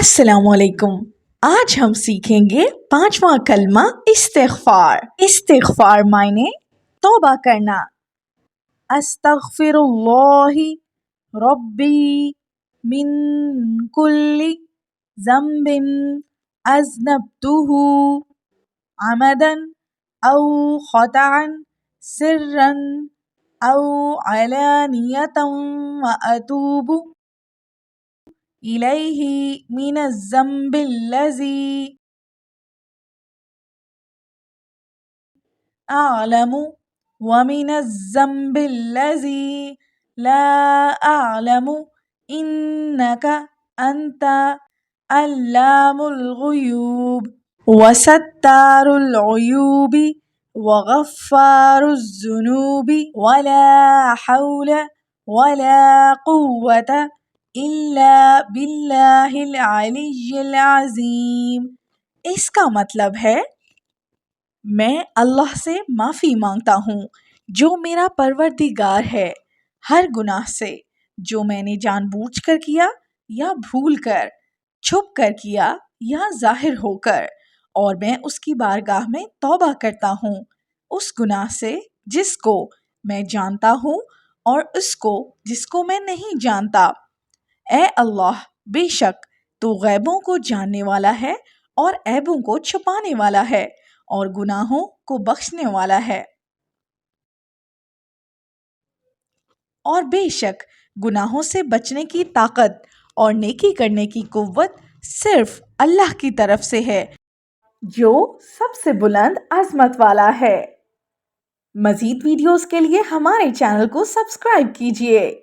अस्सलाम वालेकुम। आज हम सीखेंगे पांचवा कलमा इस्तिग़फ़ार। इस्तिग़फ़ार मायने तौबा करना। अस्तग़फ़िरुल्लाहि रब्बी मिन कुल्ली ज़ंबिन अज़नबतुहु अमदन औ ख़तअन सिर्रन औ अलानियतन व अतूबु इलैहि मिनज़्ज़ंबिल्लज़ी अअलमु व मिनज़्ज़ंबिल्लज़ी ला अअलमु इन्नक अन्त अल्लामुल ग़ुयूब व सत्तारुल उयूबि व ग़फ़्फ़ारुज़्ज़ुनूबि व ला हौला व ला क़ुव्वत इल्ला बिल्लाहिल अलिय्यिल अज़ीम। इसका मतलब है मैं अल्लाह से माफ़ी मांगता हूँ जो मेरा परवरदिगार है हर गुनाह से जो मैंने जानबूझकर किया या भूल कर, छुप कर किया या ज़ाहिर होकर, और मैं उसकी बारगाह में तौबा करता हूँ उस गुनाह से जिसको मैं जानता हूँ और उसको जिसको मैं नहीं जानता। ए अल्लाह, बेशक तू गैबों को जानने वाला है और ऐबों को छुपाने वाला है और गुनाहों को बख्शने वाला है। और बेशक गुनाहों से बचने की ताकत और नेकी करने की कुव्वत सिर्फ अल्लाह की तरफ से है जो सबसे बुलंद अज़मत वाला है। मज़ीद वीडियोस के लिए हमारे चैनल को सब्सक्राइब कीजिए।